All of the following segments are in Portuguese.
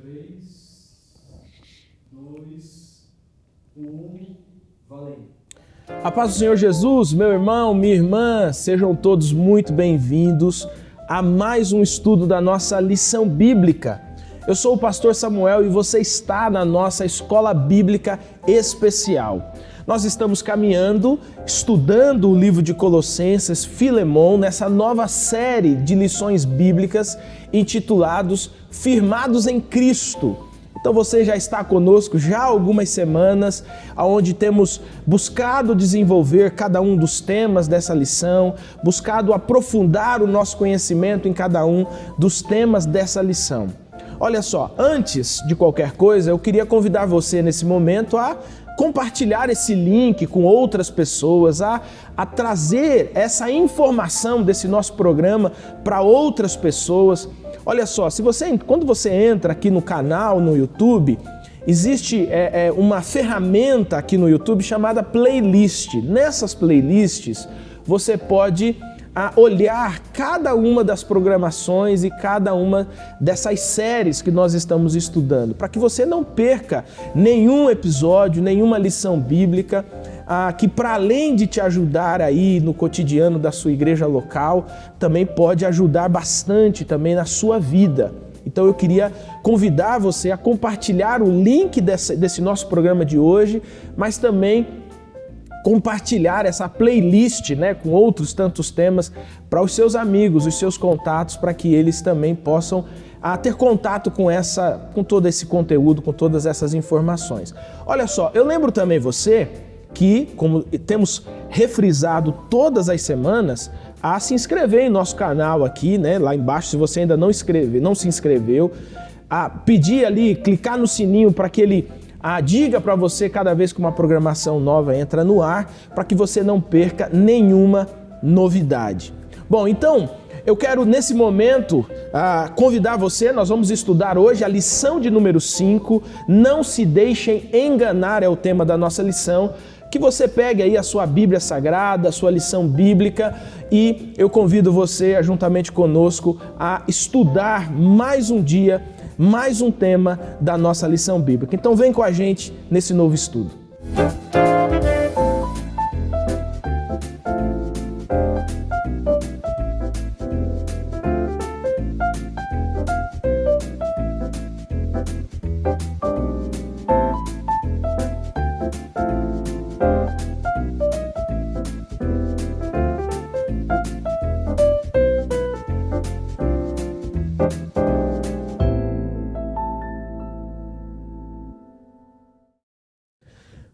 3, 2, 1, valendo. A paz do Senhor Jesus, meu irmão, minha irmã, sejam todos muito bem-vindos a mais um estudo da nossa lição bíblica. Eu sou o pastor Samuel e você está na nossa escola bíblica especial. Nós estamos caminhando, estudando o livro de Colossenses, Filemon, nessa nova série de lições bíblicas intitulados Firmados em Cristo. Então você já está conosco já há algumas semanas, onde temos buscado desenvolver cada um dos temas dessa lição, buscado aprofundar o nosso conhecimento em cada um dos temas dessa lição. Olha só, antes de qualquer coisa, eu queria convidar você nesse momento a compartilhar esse link com outras pessoas, a trazer essa informação desse nosso programa para outras pessoas. Olha só, quando você entra aqui no canal, no YouTube, existe uma ferramenta aqui no YouTube chamada playlist. Nessas playlists, você pode olhar cada uma das programações e cada uma dessas séries que nós estamos estudando, para que você não perca nenhum episódio, nenhuma lição bíblica, que para além de te ajudar aí no cotidiano da sua igreja local, também pode ajudar bastante também na sua vida. Então eu queria convidar você a compartilhar o link desse nosso programa de hoje, mas também compartilhar essa playlist, com outros tantos temas para os seus amigos, os seus contatos, para que eles também possam ter contato com todo esse conteúdo, com todas essas informações. Olha só, eu lembro também você que, como temos refrisado todas as semanas, a se inscrever em nosso canal aqui, lá embaixo, se você ainda não se inscreveu, a pedir ali, clicar no sininho para que ele diga para você cada vez que uma programação nova entra no ar, para que você não perca nenhuma novidade. Bom, então, eu quero nesse momento convidar você, nós vamos estudar hoje a lição de número 5, Não se deixem enganar é o tema da nossa lição, que você pegue aí a sua Bíblia Sagrada, a sua lição bíblica e eu convido você, juntamente conosco, a estudar mais um dia, mais um tema da nossa lição bíblica. Então vem com a gente nesse novo estudo.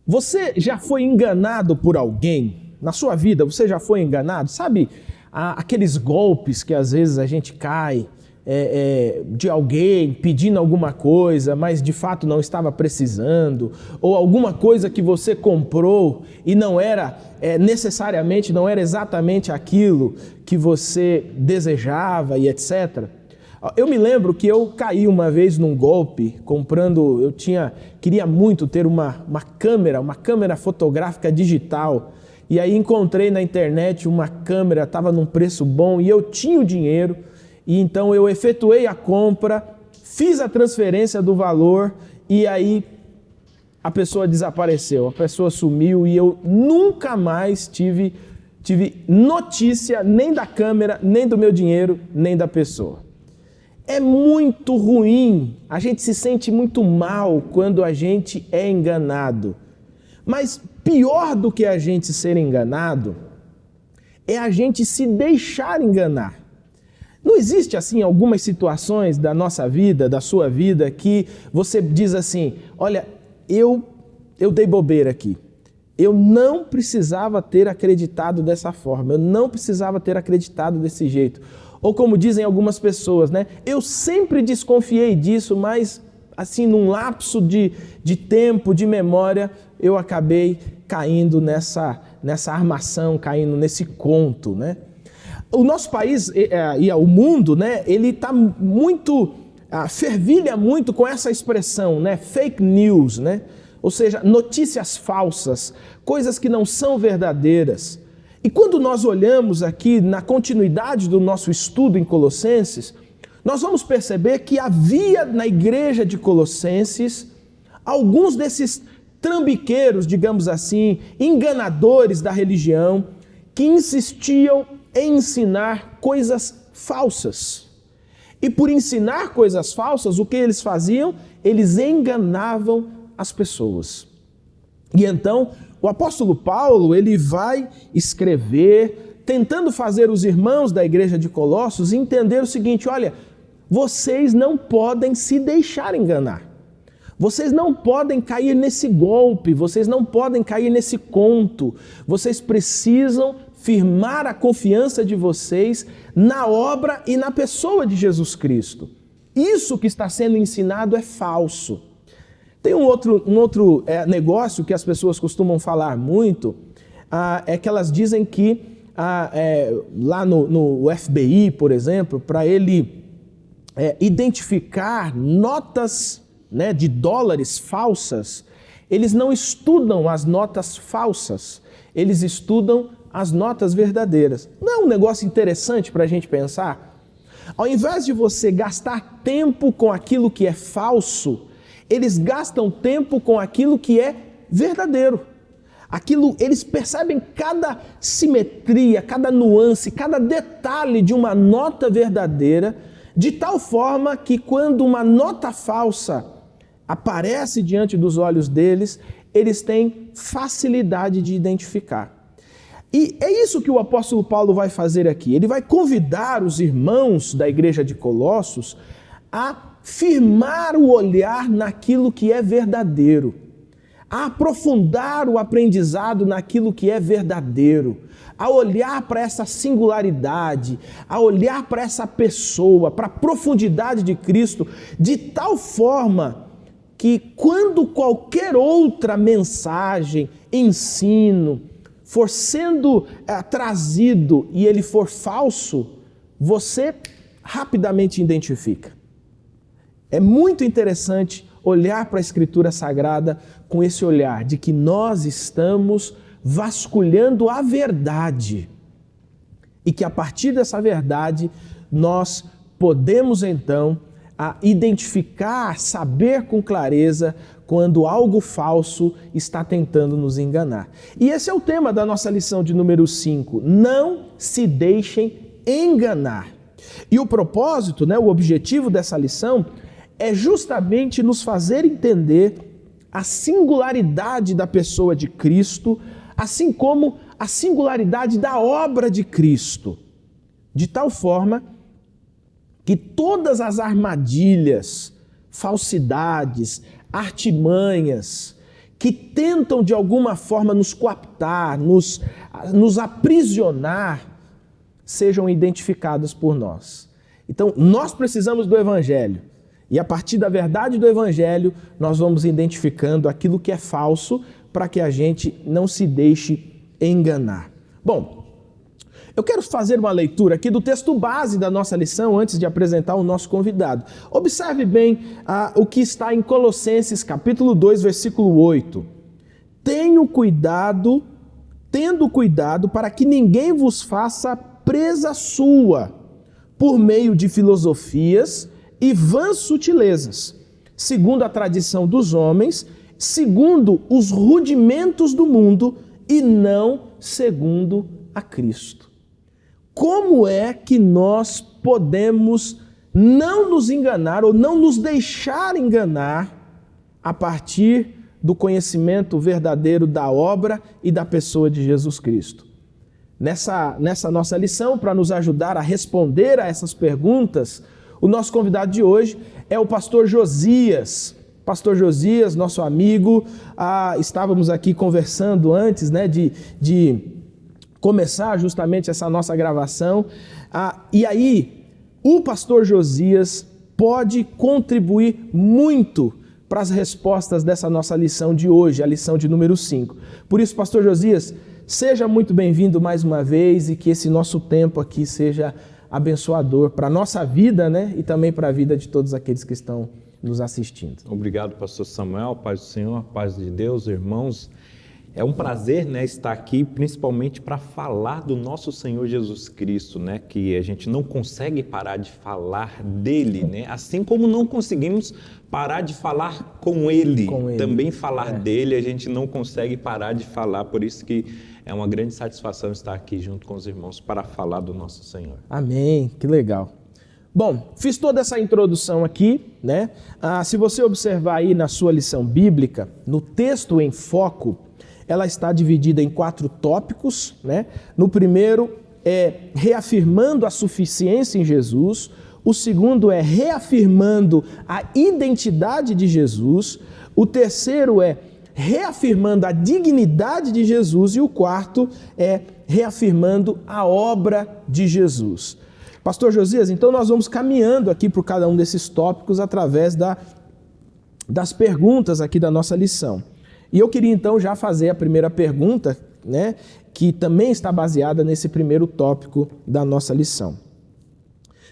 Você já foi enganado por alguém? Na sua vida, você já foi enganado? Sabe aqueles golpes que às vezes a gente cai de alguém pedindo alguma coisa, mas de fato não estava precisando? Ou alguma coisa que você comprou e não era necessariamente, não era exatamente aquilo que você desejava e etc. Eu me lembro que eu caí uma vez num golpe comprando, queria muito ter uma câmera fotográfica digital, e aí encontrei na internet uma câmera, estava num preço bom e eu tinha o dinheiro, e então eu efetuei a compra, fiz a transferência do valor e aí a pessoa desapareceu, a pessoa sumiu e eu nunca mais tive notícia nem da câmera, nem do meu dinheiro, nem da pessoa. É muito ruim, a gente se sente muito mal quando a gente é enganado. Mas pior do que a gente ser enganado é a gente se deixar enganar. Não existe assim algumas situações da nossa vida, da sua vida, que você diz assim, olha, eu dei bobeira aqui. Eu não precisava ter acreditado dessa forma, eu não precisava ter acreditado desse jeito. Ou como dizem algumas pessoas, eu sempre desconfiei disso, mas assim, num lapso de tempo, de memória, eu acabei caindo nessa armação, caindo nesse conto, O nosso país e o mundo, ele está muito, fervilha muito com essa expressão, fake news, Ou seja, notícias falsas, coisas que não são verdadeiras. E quando nós olhamos aqui na continuidade do nosso estudo em Colossenses, nós vamos perceber que havia na igreja de Colossenses alguns desses trambiqueiros, digamos assim, enganadores da religião, que insistiam em ensinar coisas falsas. E por ensinar coisas falsas, o que eles faziam? Eles enganavam as pessoas. E então, o apóstolo Paulo, ele vai escrever, tentando fazer os irmãos da igreja de Colossos entender o seguinte: olha, vocês não podem se deixar enganar. Vocês não podem cair nesse golpe, vocês não podem cair nesse conto. Vocês precisam firmar a confiança de vocês na obra e na pessoa de Jesus Cristo. Isso que está sendo ensinado é falso. Tem um outro negócio que as pessoas costumam falar muito, é que elas dizem que lá no FBI, por exemplo, para ele identificar notas, né, de dólares falsas, eles não estudam as notas falsas, eles estudam as notas verdadeiras. Não é um negócio interessante para a gente pensar? Ao invés de você gastar tempo com aquilo que é falso, eles gastam tempo com aquilo que é verdadeiro. Eles percebem cada simetria, cada nuance, cada detalhe de uma nota verdadeira, de tal forma que quando uma nota falsa aparece diante dos olhos deles, eles têm facilidade de identificar. E é isso que o apóstolo Paulo vai fazer aqui. Ele vai convidar os irmãos da igreja de Colossos a firmar o olhar naquilo que é verdadeiro, a aprofundar o aprendizado naquilo que é verdadeiro, a olhar para essa singularidade, a olhar para essa pessoa, para a profundidade de Cristo, de tal forma que quando qualquer outra mensagem, ensino, for sendo trazido e ele for falso, você rapidamente identifica. É muito interessante olhar para a Escritura Sagrada com esse olhar de que nós estamos vasculhando a verdade e que a partir dessa verdade nós podemos então identificar, saber com clareza quando algo falso está tentando nos enganar. E esse é o tema da nossa lição de número 5. Não se deixem enganar. E o propósito, o objetivo dessa lição é justamente nos fazer entender a singularidade da pessoa de Cristo, assim como a singularidade da obra de Cristo, de tal forma que todas as armadilhas, falsidades, artimanhas que tentam de alguma forma nos coaptar, nos aprisionar, sejam identificadas por nós. Então, nós precisamos do Evangelho. E a partir da verdade do Evangelho, nós vamos identificando aquilo que é falso para que a gente não se deixe enganar. Bom, eu quero fazer uma leitura aqui do texto base da nossa lição antes de apresentar o nosso convidado. Observe bem o que está em Colossenses capítulo 2, versículo 8. Tendo cuidado para que ninguém vos faça presa sua por meio de filosofias e vãs sutilezas, segundo a tradição dos homens, segundo os rudimentos do mundo e não segundo a Cristo. Como é que nós podemos não nos enganar ou não nos deixar enganar a partir do conhecimento verdadeiro da obra e da pessoa de Jesus Cristo? Nessa nossa lição, para nos ajudar a responder a essas perguntas, o nosso convidado de hoje é o pastor Josias. Pastor Josias, nosso amigo, estávamos aqui conversando antes de começar justamente essa nossa gravação. E aí, o pastor Josias pode contribuir muito para as respostas dessa nossa lição de hoje, a lição de número 5. Por isso, pastor Josias, seja muito bem-vindo mais uma vez e que esse nosso tempo aqui seja abençoador para a nossa vida, e também para a vida de todos aqueles que estão nos assistindo. Obrigado, pastor Samuel, paz do Senhor, paz de Deus, irmãos. É um prazer, né, estar aqui, principalmente para falar do nosso Senhor Jesus Cristo, né, que a gente não consegue parar de falar dele, né, assim como não conseguimos parar de falar com ele. Também falar dele, a gente não consegue parar de falar, por isso que é uma grande satisfação estar aqui junto com os irmãos para falar do nosso Senhor. Amém, que legal. Bom, fiz toda essa introdução aqui, né? Se você observar aí na sua lição bíblica, no texto em foco, ela está dividida em 4 tópicos, né? No primeiro é reafirmando a suficiência em Jesus, o segundo é reafirmando a identidade de Jesus, o terceiro é reafirmando a dignidade de Jesus e o quarto é reafirmando a obra de Jesus. Pastor Josias, então nós vamos caminhando aqui por cada um desses tópicos através das perguntas aqui da nossa lição. E eu queria então já fazer a primeira pergunta, né, que também está baseada nesse primeiro tópico da nossa lição.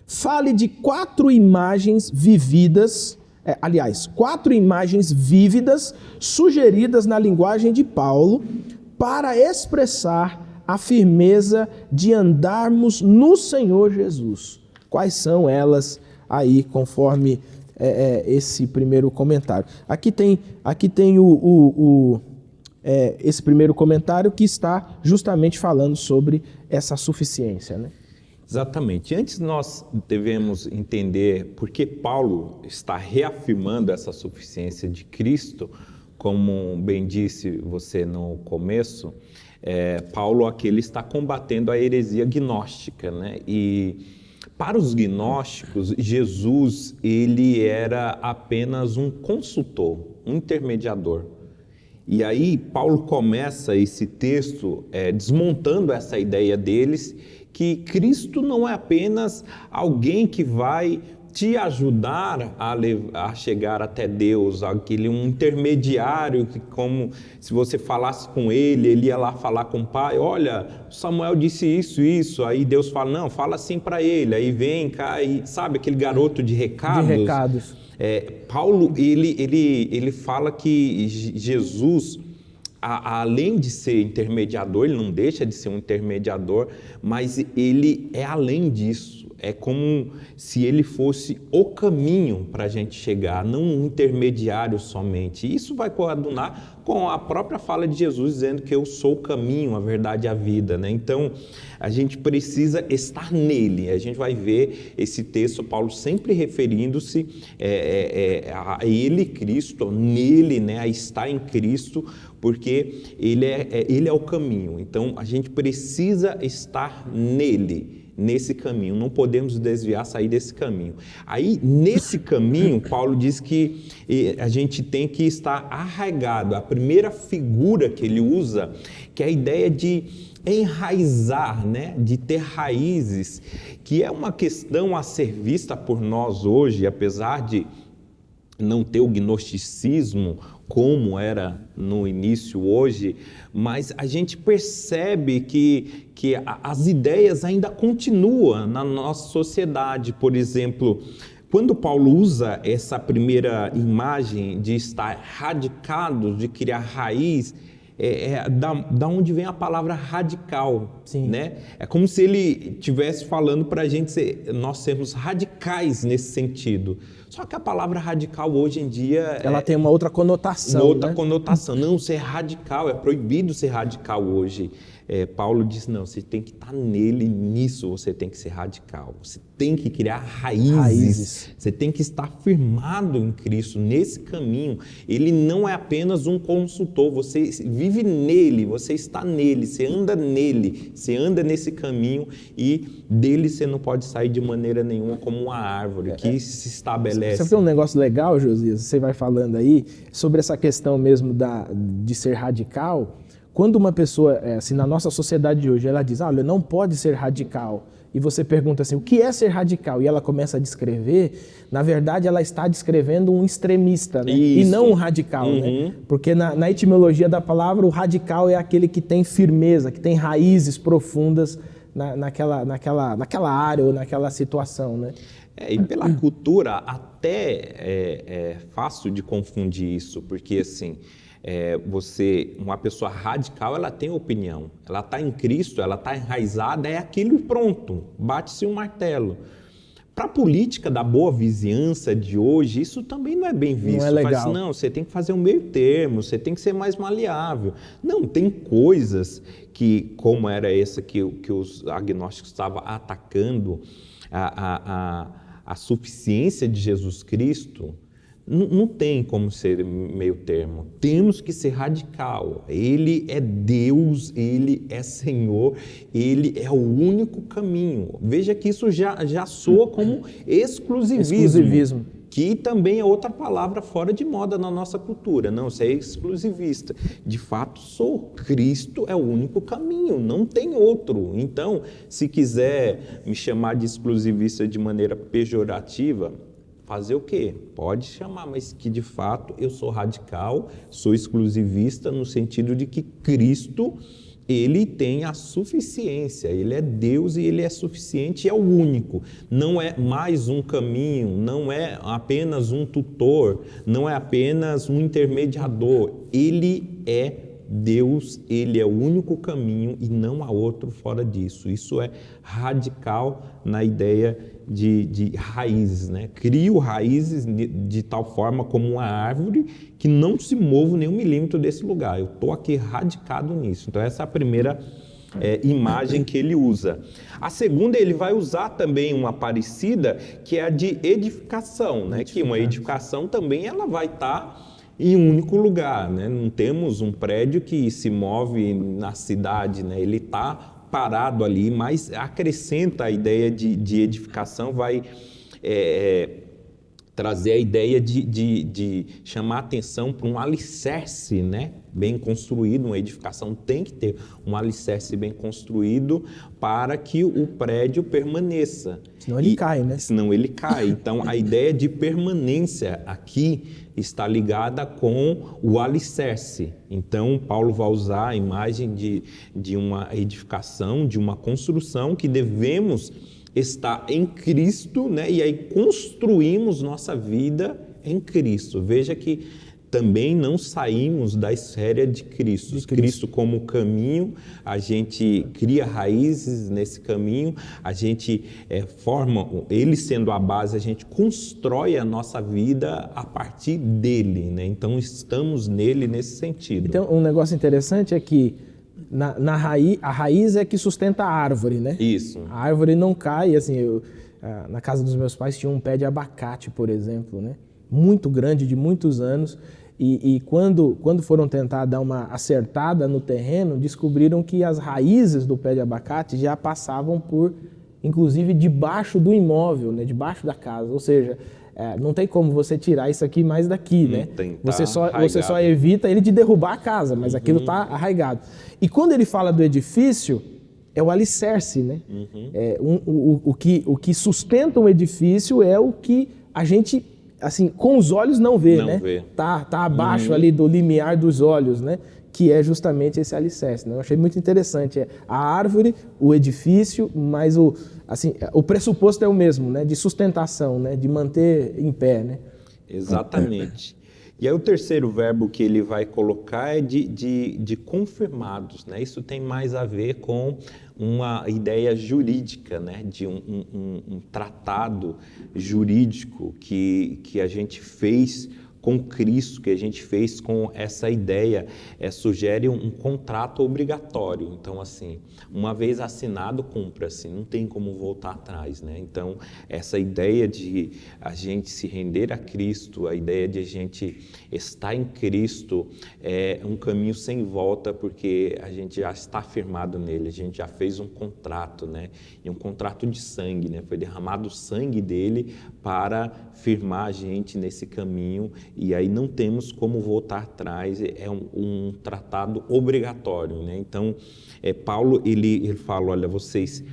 Fale de 4 imagens vividas, 4 imagens vívidas sugeridas na linguagem de Paulo para expressar a firmeza de andarmos no Senhor Jesus. Quais são elas aí, conforme esse primeiro comentário? Aqui tem esse primeiro comentário que está justamente falando sobre essa suficiência, né? Exatamente. Antes nós devemos entender por que Paulo está reafirmando essa suficiência de Cristo, como bem disse você no começo. Paulo aqui ele está combatendo a heresia gnóstica, né? E para os gnósticos, Jesus ele era apenas um consultor, um intermediador. E aí Paulo começa esse texto desmontando essa ideia deles, que Cristo não é apenas alguém que vai te ajudar a chegar até Deus, um intermediário que, como se você falasse com ele ia lá falar com o pai, olha, Samuel disse isso, aí Deus fala, não, fala assim para ele, aí vem cá, sabe aquele garoto de recados? Paulo, ele fala que Jesus, além de ser intermediador, ele não deixa de ser um intermediador, mas ele é além disso. É como se ele fosse o caminho para a gente chegar, não um intermediário somente. Isso vai coadunar com a própria fala de Jesus, dizendo que eu sou o caminho, a verdade e a vida, né? Então, a gente precisa estar nele. A gente vai ver esse texto, Paulo sempre referindo-se a ele, Cristo, nele, né? A estar em Cristo, porque ele é o caminho. Então, a gente precisa estar nele, nesse caminho, não podemos desviar, sair desse caminho. Aí, nesse caminho, Paulo diz que a gente tem que estar arraigado. A primeira figura que ele usa, que é a ideia de enraizar, né? De ter raízes, que é uma questão a ser vista por nós hoje, apesar de não ter o gnosticismo como era no início hoje, mas a gente percebe que as ideias ainda continuam na nossa sociedade. Por exemplo, quando Paulo usa essa primeira imagem de estar radicados, de criar raiz, da onde vem a palavra radical, né? É como se ele estivesse falando para a gente nós sermos radicais nesse sentido. Só que a palavra radical hoje em dia ela tem uma outra conotação. Uma outra conotação. Não, ser radical, é proibido ser radical hoje. Paulo diz, não, você tem que estar nele, nisso você tem que ser radical. Você tem que criar raízes. Você tem que estar firmado em Cristo, nesse caminho. Ele não é apenas um consultor, você vive nele, você está nele, você anda nele, você anda nesse caminho e dele você não pode sair de maneira nenhuma como uma árvore que se estabelece. Você vê um negócio legal, Josias, você vai falando aí, sobre essa questão mesmo de ser radical. Quando uma pessoa, assim, na nossa sociedade de hoje, ela diz, olha, não pode ser radical, e você pergunta assim, o que é ser radical? E ela começa a descrever, na verdade ela está descrevendo um extremista, né? E não um radical, né? Porque na etimologia da palavra, o radical é aquele que tem firmeza, que tem raízes profundas naquela área ou naquela situação, né? E pela cultura até é fácil de confundir isso, porque assim, Uma pessoa radical, ela tem opinião, ela está em Cristo, ela está enraizada, é aquilo e pronto, bate-se um martelo. Para a política da boa vizinhança de hoje, isso também não é bem visto. Não é legal. Não, você tem que fazer um meio termo, você tem que ser mais maleável. Não, tem coisas que, como era essa que os agnósticos estavam atacando, a suficiência de Jesus Cristo, não tem como ser meio termo. Temos que ser radical. Ele é Deus, Ele é Senhor, Ele é o único caminho. Veja que isso já soa como exclusivismo. Que também é outra palavra fora de moda na nossa cultura. Não, você é exclusivista. De fato, Cristo é o único caminho, não tem outro. Então, se quiser me chamar de exclusivista de maneira pejorativa, fazer o quê? Pode chamar, mas que de fato eu sou radical, sou exclusivista no sentido de que Cristo, Ele tem a suficiência, Ele é Deus e Ele é suficiente, é o único. Não é mais um caminho, não é apenas um tutor, não é apenas um intermediador. Ele é Deus, Ele é o único caminho e não há outro fora disso. Isso é radical na ideia de raízes, né? Crio raízes de tal forma como uma árvore que não se mova nem um milímetro desse lugar. Eu estou aqui radicado nisso. Então essa é a primeira imagem que ele usa. A segunda, ele vai usar também uma parecida, que é a de edificação, né? Que uma edificação também ela vai estar em um único lugar, né? Não temos um prédio que se move na cidade, né? Ele está parado ali, mas acrescenta a ideia de edificação, vai trazer a ideia de chamar atenção para um alicerce, né? Bem construído. Uma edificação tem que ter um alicerce bem construído para que o prédio permaneça. Senão ele cai, né? Senão ele cai. Então, a ideia de permanência aqui está ligada com o alicerce. Então, Paulo vai usar a imagem de uma edificação, de uma construção que devemos estar em Cristo, né? E aí construímos nossa vida em Cristo. Veja que também não saímos da esfera de Cristo. Cristo como caminho, a gente cria raízes nesse caminho, a gente forma, Ele sendo a base, a gente constrói a nossa vida a partir dEle, né? Então estamos nele nesse sentido. Então, um negócio interessante é que a raiz é que sustenta a árvore, né? Isso. A árvore não cai, assim, na casa dos meus pais tinha um pé de abacate, por exemplo, né? Muito grande, de muitos anos, e quando foram tentar dar uma acertada no terreno, descobriram que as raízes do pé de abacate já passavam por, inclusive, debaixo do imóvel, né? Debaixo da casa, ou seja, não tem como você tirar isso aqui mais daqui, né? Você só evita ele de derrubar a casa, mas aquilo está arraigado. E quando ele fala do edifício, é o alicerce, né? O que sustenta um edifício é o que a gente, assim, com os olhos não vê, né? Tá abaixo ali do limiar dos olhos, né? Que é justamente esse alicerce, né? Eu achei muito interessante. A árvore, o edifício, mas o pressuposto é o mesmo, né? De sustentação, né? De manter em pé, né? Exatamente. E aí o terceiro verbo que ele vai colocar é de confirmados, né? Isso tem mais a ver com uma ideia jurídica, né? De um tratado jurídico que a gente fez com Cristo, que a gente fez com essa ideia, sugere um contrato obrigatório. Então, assim, uma vez assinado, cumpra-se, não tem como voltar atrás, né? Então, essa ideia de a gente se render a Cristo, a ideia de a gente estar em Cristo é um caminho sem volta, porque a gente já está firmado nele, a gente já fez um contrato, né? E um contrato de sangue, né? Foi derramado o sangue dele para firmar a gente nesse caminho, e aí não temos como voltar atrás, é um tratado obrigatório, né? Então, Paulo, ele fala, olha, vocês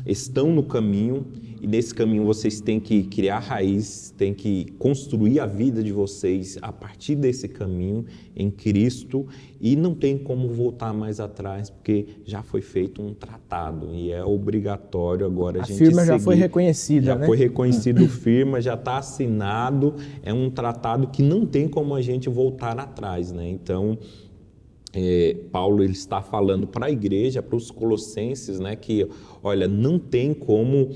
estão no caminho e nesse caminho vocês têm que criar raiz, têm que construir a vida de vocês a partir desse caminho em Cristo, e não tem como voltar mais atrás, porque já foi feito um tratado e é obrigatório agora a gente seguir. A firma já foi reconhecida, já né? foi reconhecido firma, já está assinado, é um tratado que não tem como a gente voltar atrás, né? Então, Paulo ele está falando para a igreja, para os colossenses, né, que, olha, não tem como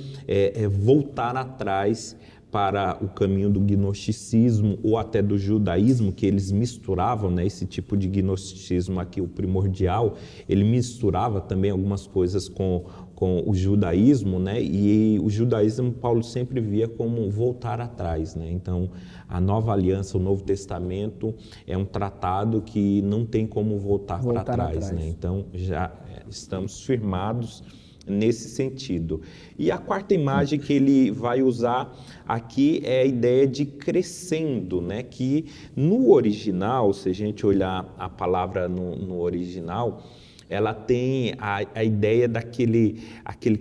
voltar atrás para o caminho do gnosticismo ou até do judaísmo, que eles misturavam, né, esse tipo de gnosticismo aqui, o primordial, ele misturava também algumas coisas com o judaísmo, né, e o judaísmo Paulo sempre via como voltar atrás, né? Então, a nova aliança, o Novo Testamento é um tratado que não tem como voltar para trás, né? Então, já estamos firmados nesse sentido. E a quarta imagem que ele vai usar aqui é a ideia de crescendo, né? Que no original, se a gente olhar a palavra no original, ela tem a ideia daquele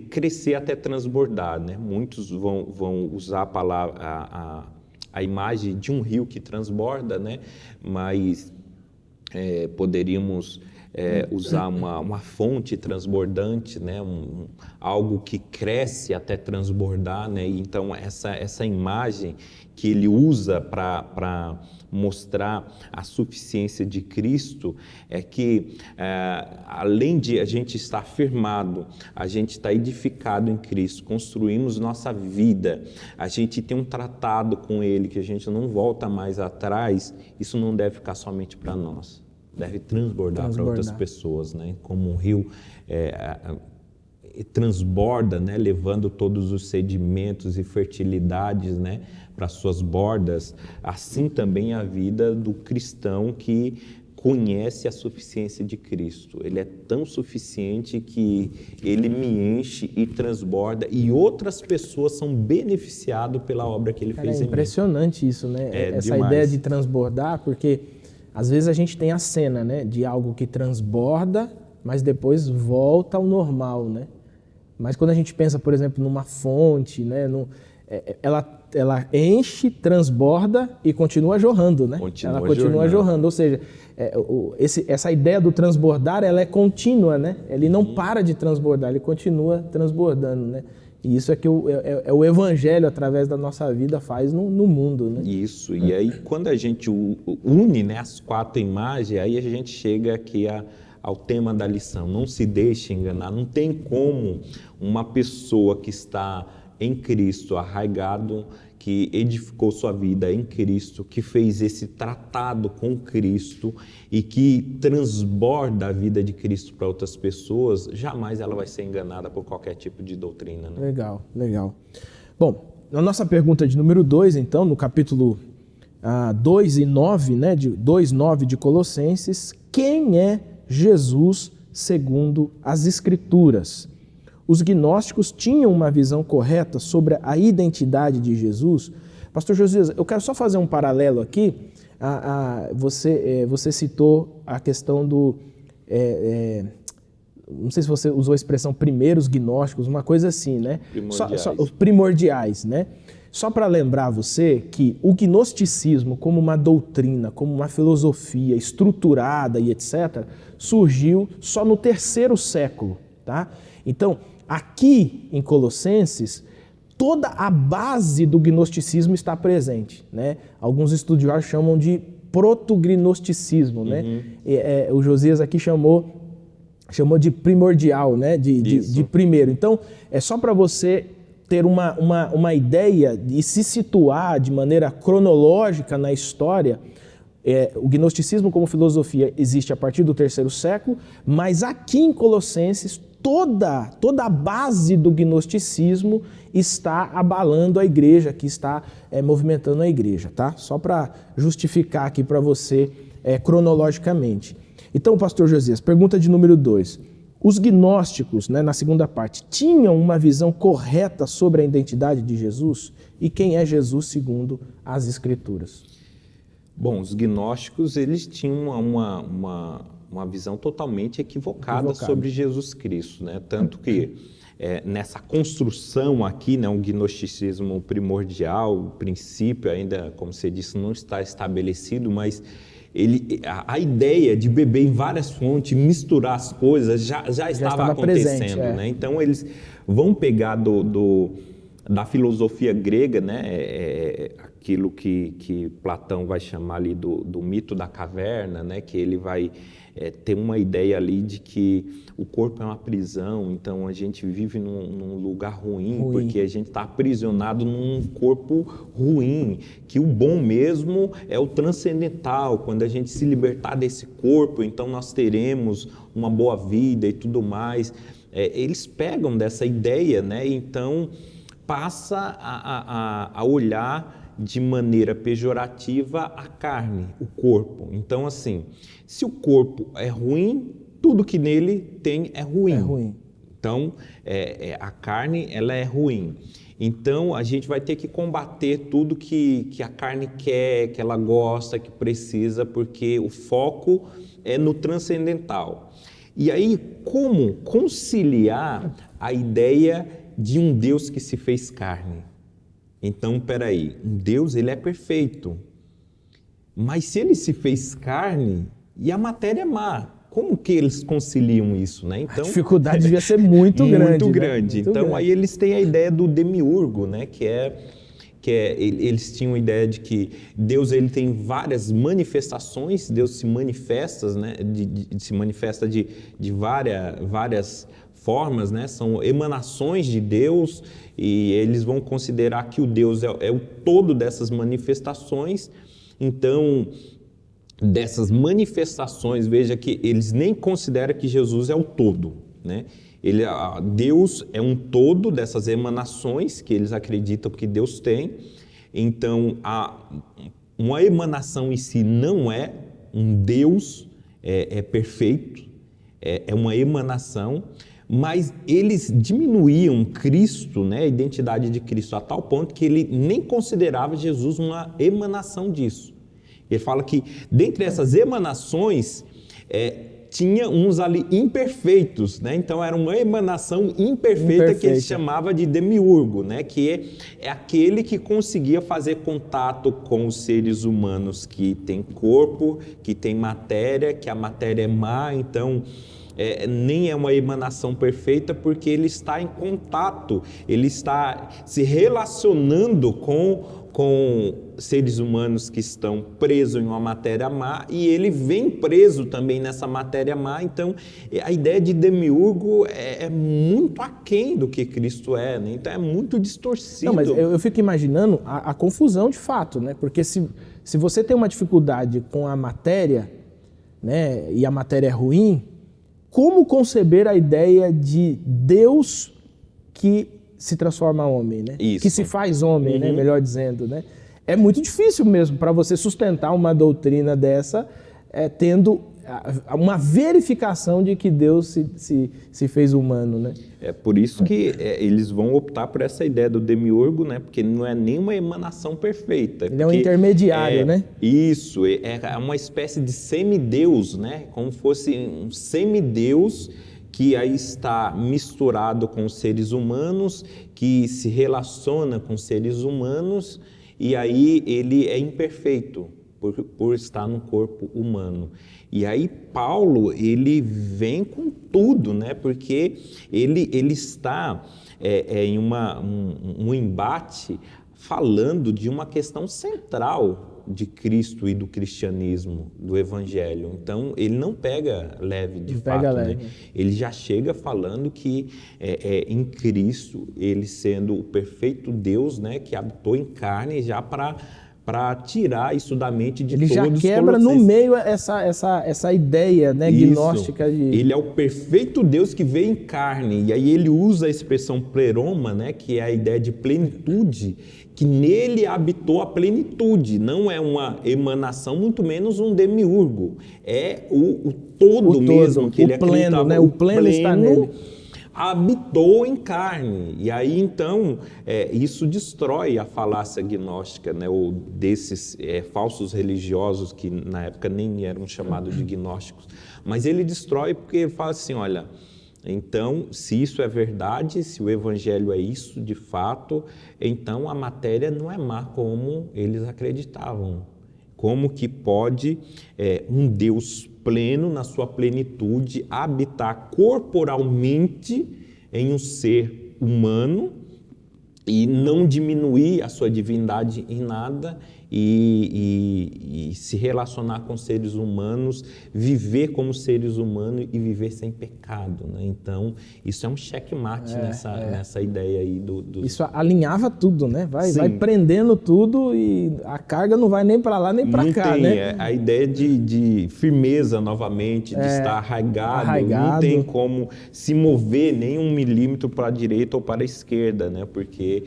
crescer até transbordar, né? Muitos vão usar a palavra, a imagem de um rio que transborda, né? Mas poderíamos usar uma fonte transbordante, né? Algo que cresce até transbordar, né? Então essa imagem que ele usa para mostrar a suficiência de Cristo é que além de a gente estar firmado, a gente está edificado em Cristo, construímos nossa vida, a gente tem um tratado com Ele que a gente não volta mais atrás. Isso não deve ficar somente para nós, deve transbordar para outras pessoas, né? Como um rio transborda, né? Levando todos os sedimentos e fertilidades, né? Para suas bordas, assim também a vida do cristão que conhece a suficiência de Cristo. Ele é tão suficiente que ele me enche e transborda, e outras pessoas são beneficiadas pela obra que ele fez em mim. É impressionante isso, né? Essa demais. ideia de transbordar, porque às vezes a gente tem a cena, né, de algo que transborda, mas depois volta ao normal, né? Mas quando a gente pensa, por exemplo, numa fonte, né, ela enche, transborda e continua jorrando, né? Ela continua jorrando, ou seja, essa ideia do transbordar, ela é contínua, né? Ele não para de transbordar, ele continua transbordando, né? E isso é que o Evangelho, através da nossa vida, faz no mundo, né? Isso, e aí quando a gente une, né, as quatro imagens, aí a gente chega aqui ao tema da lição. Não se deixe enganar, não tem como uma pessoa que está em Cristo, arraigado, que edificou sua vida em Cristo, que fez esse tratado com Cristo e que transborda a vida de Cristo para outras pessoas, jamais ela vai ser enganada por qualquer tipo de doutrina, né? Legal, legal. Bom, na nossa pergunta de número 2, então, no capítulo 2 e 9, né, 2:9 de Colossenses, quem é Jesus segundo as Escrituras? Os gnósticos tinham uma visão correta sobre a identidade de Jesus? Pastor Josias, eu quero só fazer um paralelo aqui. Você citou a questão do... não sei se você usou a expressão primeiros gnósticos, uma coisa assim, né? Os primordiais, né? Só para lembrar você que o gnosticismo, como uma doutrina, como uma filosofia estruturada e etc., surgiu só no 3º século, tá? Então, aqui em Colossenses, toda a base do gnosticismo está presente, né? Alguns estudiosos chamam de protognosticismo, né? O Josias aqui chamou de primordial, né? De primeiro. Então, é só para você ter uma ideia e se situar de maneira cronológica na história. O gnosticismo como filosofia existe a partir do 3º século, mas aqui em Colossenses toda a base do gnosticismo está abalando a igreja, que está movimentando a igreja, tá? Só para justificar aqui para você cronologicamente. Então, pastor Josias, pergunta de número 2. Os gnósticos, né, na segunda parte, tinham uma visão correta sobre a identidade de Jesus? E quem é Jesus segundo as Escrituras? Bom, os gnósticos, eles tinham uma visão totalmente equivocada sobre Jesus Cristo, né? Tanto que nessa construção aqui, né, um gnosticismo primordial, o princípio ainda, como você disse, não está estabelecido, mas a ideia de beber em várias fontes, misturar as coisas, já estava acontecendo, presente, né? Então eles vão pegar da filosofia grega, né, aquilo que Platão vai chamar ali do mito da caverna, né, que ele vai ter uma ideia ali de que o corpo é uma prisão, então a gente vive num lugar ruim, porque a gente está aprisionado num corpo ruim, que o bom mesmo é o transcendental, quando a gente se libertar desse corpo, então nós teremos uma boa vida e tudo mais. Eles pegam dessa ideia, né, então passa a olhar de maneira pejorativa a carne, o corpo. Então, assim, se o corpo é ruim, tudo que nele tem é ruim. É ruim. Então, a carne, ela é ruim. Então, a gente vai ter que combater tudo que a carne quer, que ela gosta, que precisa, porque o foco é no transcendental. E aí, como conciliar a ideia de um Deus que se fez carne? Então, peraí, um Deus, ele é perfeito, mas se ele se fez carne e a matéria é má, como que eles conciliam isso, né? Então, a dificuldade devia ser muito grande. Muito grande. Né? Muito então, grande. Aí eles têm a ideia do demiurgo, né? Eles tinham a ideia de que Deus ele tem várias manifestações, Deus se manifesta, né? Se manifesta de várias formas, né? São emanações de Deus, e eles vão considerar que o Deus é o todo dessas manifestações. Então, dessas manifestações, veja que eles nem consideram que Jesus é o todo, né? Deus é um todo dessas emanações que eles acreditam que Deus tem. Então, uma emanação em si não é um Deus perfeito, é uma emanação, mas eles diminuíam Cristo, né, a identidade de Cristo, a tal ponto que ele nem considerava Jesus uma emanação disso. Ele fala que dentre essas emanações tinha uns ali imperfeitos, né? Então era uma emanação imperfeita que ele chamava de demiurgo, né? Que é aquele que conseguia fazer contato com os seres humanos que têm corpo, que têm matéria, que a matéria é má, então nem é uma emanação perfeita, porque ele está em contato, ele está se relacionando com seres humanos que estão presos em uma matéria má, e ele vem preso também nessa matéria má. Então a ideia de demiurgo é muito aquém do que Cristo é, né? Então é muito distorcido. Não, mas eu fico imaginando a confusão de fato, né? Porque se você tem uma dificuldade com a matéria, né, e a matéria é ruim, como conceber a ideia de Deus que se transforma homem, né? Isso. Que se faz homem, né? Melhor dizendo, né? É muito difícil mesmo para você sustentar uma doutrina dessa, tendo uma verificação de que Deus se fez humano, né? É por isso que eles vão optar por essa ideia do demiurgo, né? Porque não é nenhuma emanação perfeita. Ele é um intermediário, né? Isso, é uma espécie de semideus, né? Como fosse um semideus que aí está misturado com os seres humanos, que se relaciona com os seres humanos, e aí ele é imperfeito por estar no corpo humano. E aí Paulo, ele vem com tudo, né? Porque ele está em um embate falando de uma questão central de Cristo e do cristianismo, do evangelho. Então, ele não pega leve de fato, né? Ele já chega falando que em Cristo, ele sendo o perfeito Deus, né, que habitou em carne, já para tirar isso da mente de ele todos os colossenses. Ele já quebra no meio essa ideia, né, gnóstica. Ele é o perfeito Deus que veio em carne, e aí ele usa a expressão pleroma, né, que é a ideia de plenitude, que nele habitou a plenitude, não é uma emanação, muito menos um demiurgo, é o todo mesmo, que ele pleno, acreditava, né? O pleno está nele. habitou em carne. E aí, então, isso destrói a falácia gnóstica, né? Ou desses falsos religiosos que na época nem eram chamados de gnósticos. Mas ele destrói porque ele fala assim, olha, então, se isso é verdade, se o evangelho é isso de fato, então a matéria não é má como eles acreditavam. Como que pode um Deus pleno, na sua plenitude, habitar corporalmente em um ser humano e não diminuir a sua divindade em nada e se relacionar com seres humanos, viver como seres humanos e viver sem pecado, né? Então, isso é um checkmate nessa ideia aí do... Isso alinhava tudo, né? Vai prendendo tudo e a carga não vai nem para lá nem para cá, tem, né? A ideia de firmeza novamente, de estar arraigado, não tem como se mover nem 1 milímetro para a direita ou para a esquerda, né? Porque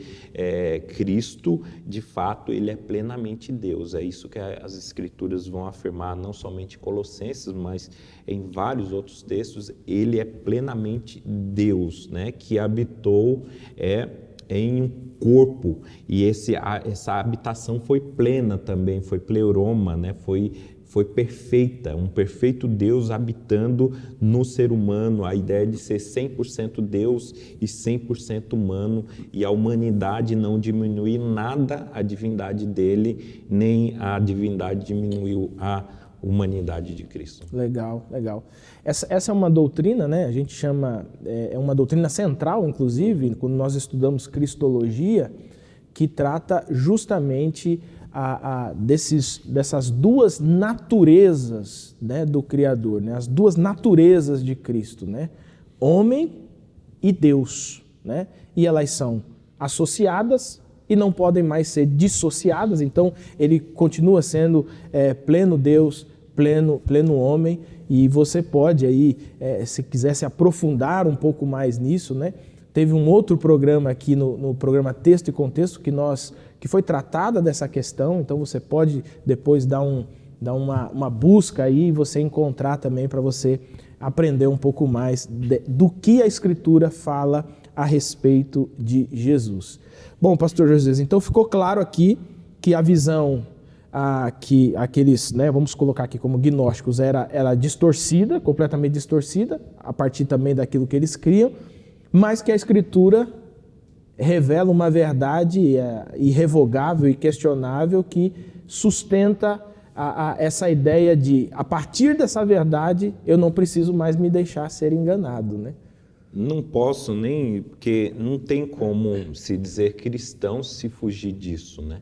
Cristo, de fato, ele é plenamente Deus. É isso que as Escrituras vão afirmar, não somente em Colossenses, mas em vários outros textos. Ele é plenamente Deus, né? Que habitou em um corpo. E essa habitação foi plena também, foi pleuroma, né? Foi perfeita, um perfeito Deus habitando no ser humano, a ideia de ser 100% Deus e 100% humano, e a humanidade não diminuir nada a divindade dele, nem a divindade diminuiu a humanidade de Cristo. Legal, legal. Essa é uma doutrina, né? A gente chama, é uma doutrina central, inclusive, quando nós estudamos Cristologia, que trata justamente dessas duas naturezas, né, do Criador, né, as duas naturezas de Cristo, né, homem e Deus, né, e elas são associadas e não podem mais ser dissociadas. Então ele continua sendo pleno Deus, pleno homem, e você pode aí, se quiser se aprofundar um pouco mais nisso, né, teve um outro programa aqui no programa Texto e Contexto que foi tratada dessa questão, então você pode depois dar uma busca aí e você encontrar também para você aprender um pouco mais do que a Escritura fala a respeito de Jesus. Bom, pastor José, então ficou claro aqui que a visão que aqueles, né, vamos colocar aqui como gnósticos, era distorcida, completamente distorcida, a partir também daquilo que eles criam, mas que a Escritura revela uma verdade irrevogável e questionável que sustenta essa ideia de, a partir dessa verdade, eu não preciso mais me deixar ser enganado, né? Não posso nem, porque não tem como se dizer cristão se fugir disso, né?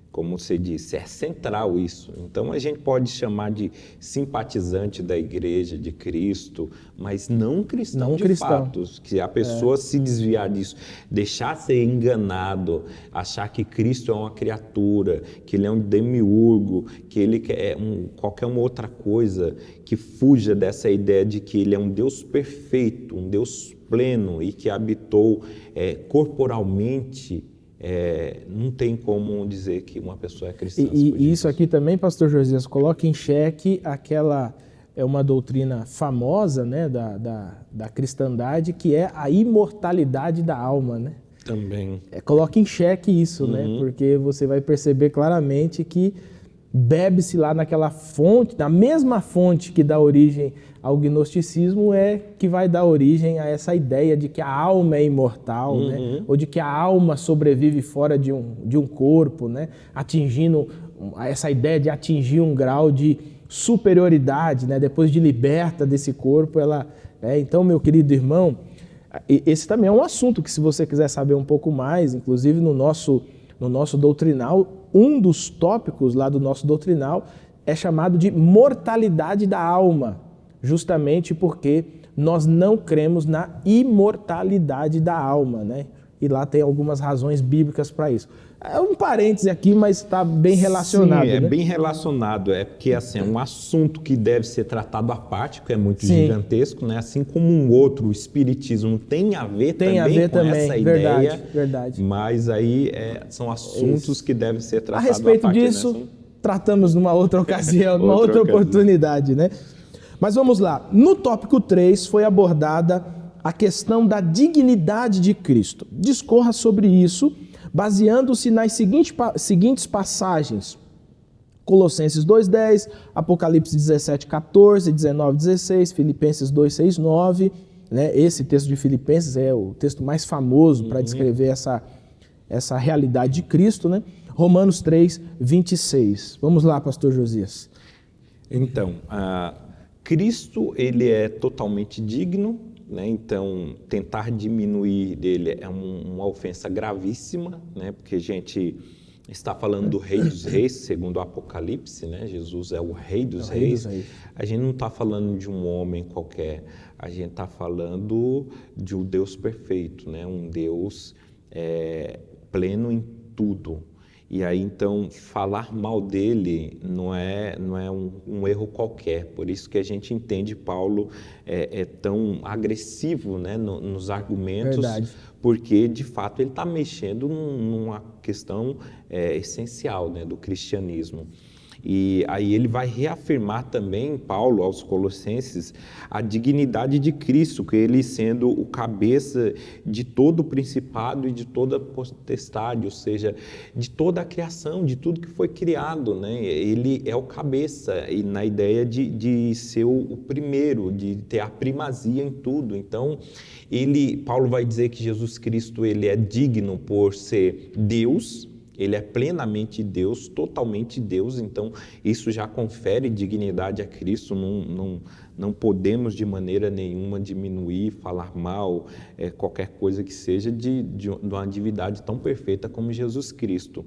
Como você disse, é central isso. Então a gente pode chamar de simpatizante da Igreja de Cristo, mas não cristão de fato. Que a pessoa se desviar disso, deixar ser enganado, achar que Cristo é uma criatura, que ele é um demiurgo, que ele é qualquer uma outra coisa que fuja dessa ideia de que ele é um Deus perfeito, um Deus pleno e que habitou corporalmente. Não tem como dizer que uma pessoa é cristã. E isso aqui também, pastor Josias, coloca em xeque uma doutrina famosa, né, da cristandade, que é a imortalidade da alma, né? Também. Coloca em xeque isso, né? Porque você vai perceber claramente que bebe-se lá naquela fonte, na mesma fonte que dá origem ao gnosticismo, que vai dar origem a essa ideia de que a alma é imortal, né? Ou de que a alma sobrevive fora de um corpo, né? Atingindo essa ideia de atingir um grau de superioridade, né? Depois de liberta desse corpo, então, meu querido irmão, esse também é um assunto que, se você quiser saber um pouco mais, inclusive no nosso doutrinal, um dos tópicos lá do nosso doutrinal é chamado de mortalidade da alma, justamente porque nós não cremos na imortalidade da alma, né? E lá tem algumas razões bíblicas para isso. É um parêntese aqui, mas está bem relacionado. Sim, né? Bem relacionado. É porque assim, é um assunto que deve ser tratado à parte, que é muito gigantesco, né? Assim como um outro, o espiritismo tem a ver também com essa ideia. Verdade. Mas aí são assuntos que devem ser tratados à respeito à parte. Disso, né? tratamos numa outra ocasião, numa outra oportunidade, né? Mas vamos lá. No tópico 3 foi abordada a questão da dignidade de Cristo. Discorra sobre isso, baseando-se nas seguintes passagens. Colossenses 2:10, Apocalipse 17:14, 19:16, Filipenses 2:6-9. Né? Esse texto de Filipenses é o texto mais famoso para descrever essa realidade de Cristo. Né? Romanos 3:26. Vamos lá, pastor Josias. Então, Cristo, ele é totalmente digno, né? Então, tentar diminuir dele é uma ofensa gravíssima, né? Porque a gente está falando do Rei dos Reis, segundo o Apocalipse, né? Jesus é o Rei dos Reis. A gente não está falando de um homem qualquer, a gente está falando de um Deus perfeito, né? Um Deus pleno em tudo. E aí, então, falar mal dele não é um erro qualquer. Por isso que a gente entende Paulo é tão agressivo, né, nos argumentos. Verdade. Porque, de fato, ele está mexendo numa questão essencial, né, do cristianismo. E aí ele vai reafirmar também, Paulo, aos Colossenses, a dignidade de Cristo, que ele sendo o cabeça de todo o principado e de toda a potestade, ou seja, de toda a criação, de tudo que foi criado, né? Ele é o cabeça, e na ideia de ser o primeiro, de ter a primazia em tudo. Então, Paulo vai dizer que Jesus Cristo ele é digno por ser Deus. Ele é plenamente Deus, totalmente Deus, então isso já confere dignidade a Cristo, não podemos de maneira nenhuma diminuir, falar mal, qualquer coisa que seja de uma divindade tão perfeita como Jesus Cristo.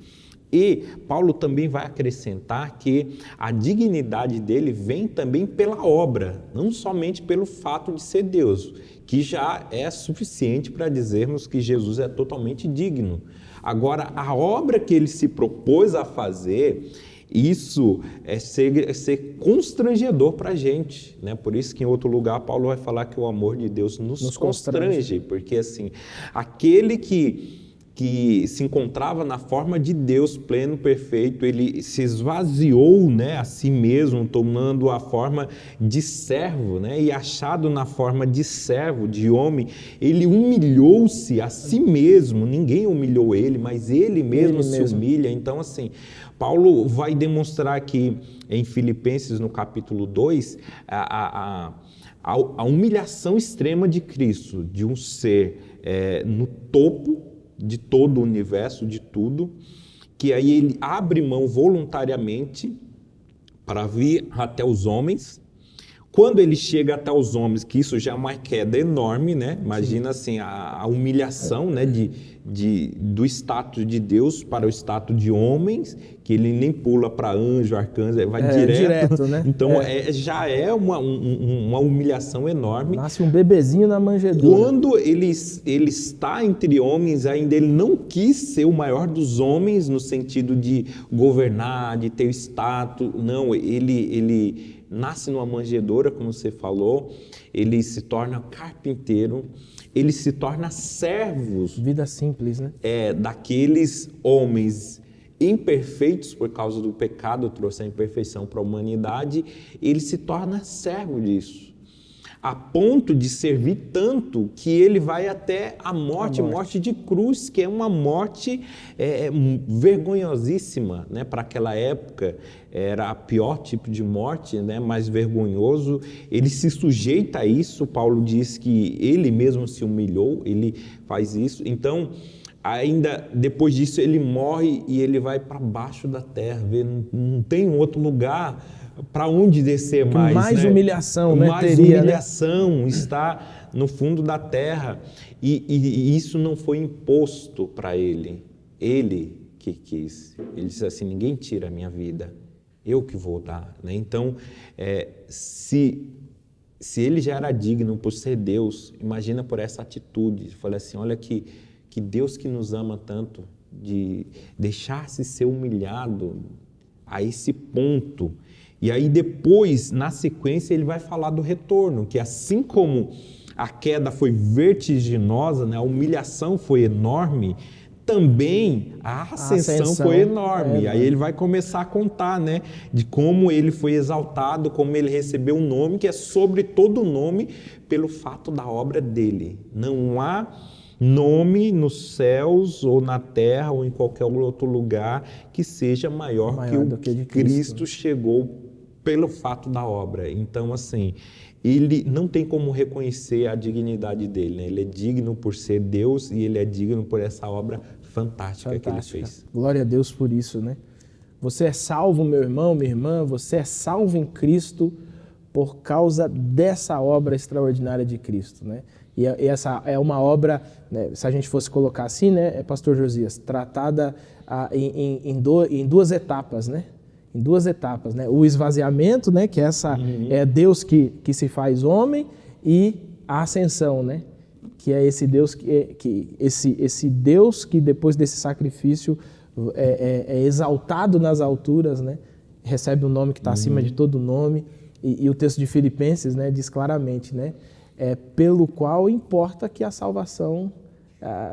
E Paulo também vai acrescentar que a dignidade dele vem também pela obra, não somente pelo fato de ser Deus, que já é suficiente para dizermos que Jesus é totalmente digno. Agora, a obra que ele se propôs a fazer, isso é ser constrangedor para a gente, né? Por isso que em outro lugar Paulo vai falar que o amor de Deus nos constrange, porque assim, aquele que se encontrava na forma de Deus pleno, perfeito, ele se esvaziou, né, a si mesmo, tomando a forma de servo, né, e achado na forma de servo, de homem, ele humilhou-se a si mesmo, ninguém humilhou ele, mas ele mesmo se humilha. Então, assim, Paulo vai demonstrar aqui em Filipenses, no capítulo 2, a humilhação extrema de Cristo, de um ser no topo de todo o universo, de tudo, que aí ele abre mão voluntariamente para vir até os homens. Quando ele chega até os homens, que isso já é uma queda enorme, né? Imagina assim, a humilhação, né? Do status de Deus para o status de homens, que ele nem pula para anjo, arcanjo, vai direto, né? Então já é uma humilhação enorme. Nasce um bebezinho na manjedoura. Quando ele está entre homens, ainda ele não quis ser o maior dos homens no sentido de governar, de ter o status. Não, ele nasce numa manjedoura, como você falou, ele se torna carpinteiro, ele se torna servos. Vida simples, né? Daqueles homens imperfeitos por causa do pecado, trouxe a imperfeição para a humanidade, ele se torna servo disso, a ponto de servir tanto que ele vai até a morte de cruz, que é uma morte vergonhosíssima, né? Para aquela época era o pior tipo de morte, né? Mais vergonhoso. Ele se sujeita a isso. Paulo diz que ele mesmo se humilhou, ele faz isso. Então, ainda depois disso ele morre e ele vai para baixo da terra, não tem um outro lugar para onde descer mais. Mais né? humilhação, né? Mais Teria, humilhação, né? Está no fundo da terra. E isso não foi imposto para ele. Ele que quis. Ele disse assim, ninguém tira a minha vida, eu que vou dar. Né? Então, se ele já era digno por ser Deus, imagina por essa atitude. Falei assim, olha que Deus que nos ama tanto, de deixar-se ser humilhado a esse ponto. E aí depois, na sequência, ele vai falar do retorno, que assim como a queda foi vertiginosa, né, a humilhação foi enorme, também a ascensão foi enorme. Aí ele vai começar a contar, né, de como ele foi exaltado, como ele recebeu um nome que é sobre todo nome pelo fato da obra dele. Não há nome nos céus ou na terra ou em qualquer outro lugar que seja maior que o que Cristo chegou pelo fato da obra. Então, assim, ele não tem como reconhecer a dignidade dele, né? Ele é digno por ser Deus e ele é digno por essa obra fantástica que ele fez. Glória a Deus por isso, né? Você é salvo, meu irmão, minha irmã, você é salvo em Cristo por causa dessa obra extraordinária de Cristo, né? E essa é uma obra, né, se a gente fosse colocar assim, né, Pastor Josias, tratada em duas etapas, né? Em duas etapas, né? O esvaziamento, né, que é Deus que se faz homem, e a ascensão, né? Que é esse Deus esse Deus que depois desse sacrifício é exaltado nas alturas, né? Recebe um nome que está acima de todo nome, e o texto de Filipenses, né, diz claramente, né? Pelo qual importa que a salvação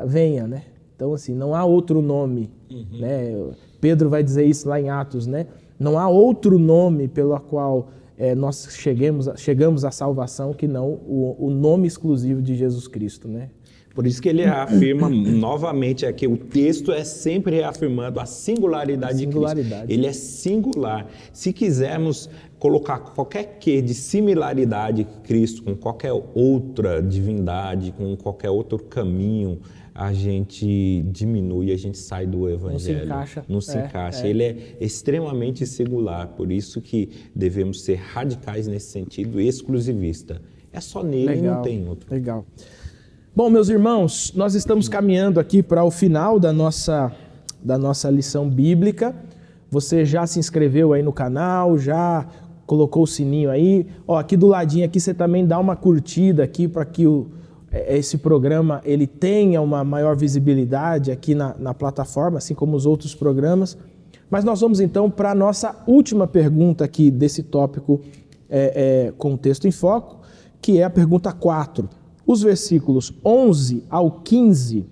venha, né? Então, assim, não há outro nome, né? Pedro vai dizer isso lá em Atos, né? Não há outro nome pelo qual nós chegamos à salvação que não o nome exclusivo de Jesus Cristo, né? Por isso que ele afirma novamente aqui, o texto é sempre reafirmando a singularidade de Cristo. Ele é singular. Se quisermos colocar qualquer quê de similaridade de Cristo com qualquer outra divindade, com qualquer outro caminho, a gente diminui, a gente sai do Evangelho. Não se encaixa. Ele é extremamente singular, por isso que devemos ser radicais nesse sentido, exclusivista. É só nele, não tem outro. Legal. Bom, meus irmãos, nós estamos caminhando aqui para o final da nossa lição bíblica. Você já se inscreveu aí no canal, já colocou o sininho aí? Ó, aqui do ladinho aqui você também dá uma curtida aqui para que esse programa ele tenha uma maior visibilidade aqui na plataforma, assim como os outros programas. Mas nós vamos então para a nossa última pergunta aqui desse tópico com o texto em foco, que é a pergunta 4. Os versículos 11 ao 15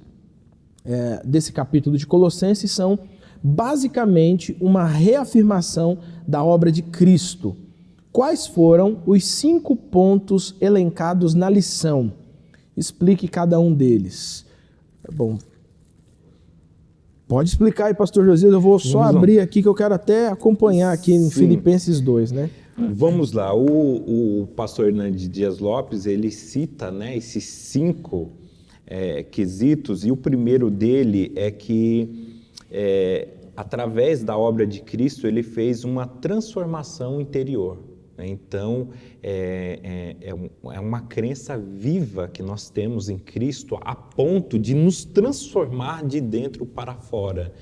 desse capítulo de Colossenses são basicamente uma reafirmação da obra de Cristo. Quais foram os 5 pontos elencados na lição? Explique cada um deles. Bom, pode explicar aí, pastor Josias, eu vou só abrir aqui que eu quero até acompanhar aqui em Filipenses 2, né? Vamos lá, o pastor Hernandes Dias Lopes, ele cita, né, esses 5 quesitos, e o primeiro dele é que, através da obra de Cristo, ele fez uma transformação interior. Então, é uma crença viva que nós temos em Cristo a ponto de nos transformar de dentro para fora.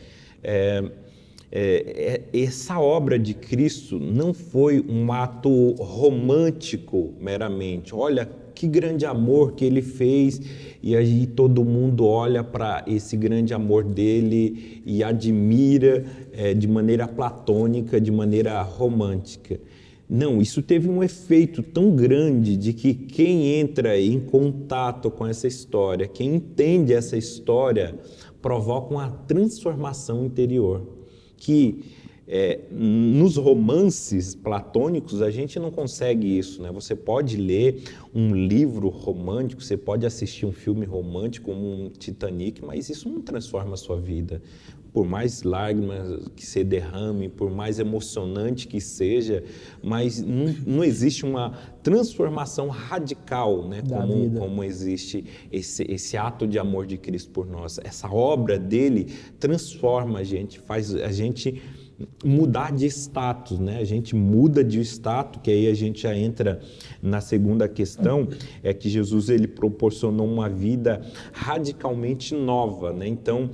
Essa obra de Cristo não foi um ato romântico meramente. Olha que grande amor que ele fez, e aí todo mundo olha para esse grande amor dele e admira de maneira platônica, de maneira romântica. Não, isso teve um efeito tão grande de que quem entra em contato com essa história, quem entende essa história, provoca uma transformação interior. Que nos romances platônicos a gente não consegue isso, né? Você pode ler um livro romântico, você pode assistir um filme romântico como um Titanic, mas isso não transforma a sua vida. Por mais lágrimas que você derrame, por mais emocionante que seja, mas não existe uma transformação radical, né? Como existe esse ato de amor de Cristo por nós. Essa obra dele transforma a gente, faz a gente mudar de status, né? A gente muda de status, que aí a gente já entra na segunda questão, é que Jesus ele proporcionou uma vida radicalmente nova, né? Então,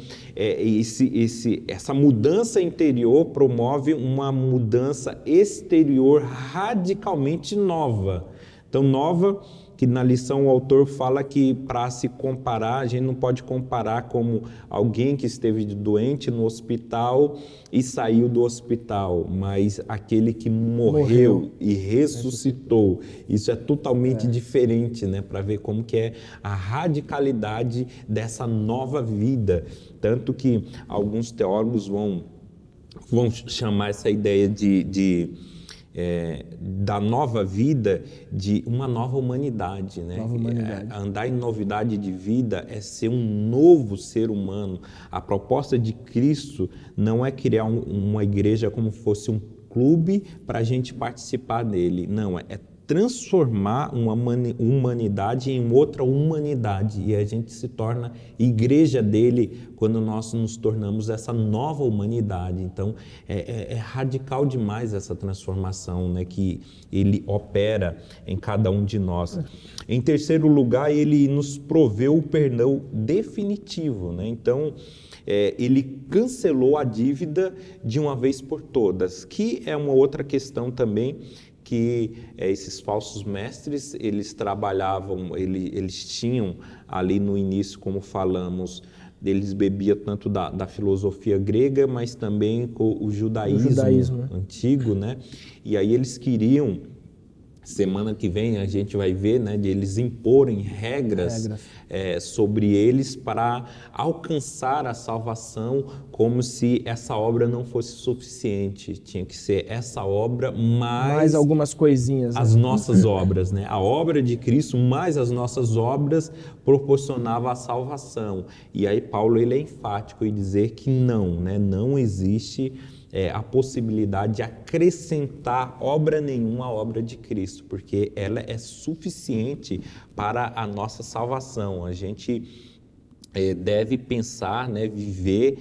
essa mudança interior promove uma mudança exterior radicalmente nova. Então, nova que na lição o autor fala que para se comparar, a gente não pode comparar como alguém que esteve doente no hospital e saiu do hospital, mas aquele que morreu e ressuscitou. Isso é totalmente diferente, né? Para ver como que é a radicalidade dessa nova vida. Tanto que alguns teólogos vão chamar essa ideia da nova vida de uma nova humanidade, né? Nova humanidade. Andar em novidade de vida é ser um novo ser humano. A proposta de Cristo não é criar uma igreja como fosse um clube para a gente participar dele. Não, é transformar uma humanidade em outra humanidade, e a gente se torna igreja dele quando nós nos tornamos essa nova humanidade. Então é radical demais essa transformação, né, que ele opera em cada um de nós. Em terceiro lugar, ele nos proveu o perdão definitivo, né? Então ele cancelou a dívida de uma vez por todas, que é uma outra questão também, que esses falsos mestres, eles trabalhavam, eles tinham ali no início, como falamos, eles bebiam tanto da filosofia grega, mas também com o judaísmo antigo, né? E aí eles queriam, semana que vem a gente vai ver, né, de eles imporem regras. Sobre eles para alcançar a salvação, como se essa obra não fosse suficiente. Tinha que ser essa obra mais algumas coisinhas, as nossas obras, né? A obra de Cristo mais as nossas obras proporcionava a salvação. E aí Paulo ele é enfático em dizer que não, né? Não existe a possibilidade de acrescentar obra nenhuma à obra de Cristo, porque ela é suficiente para a nossa salvação. A gente deve pensar, né, viver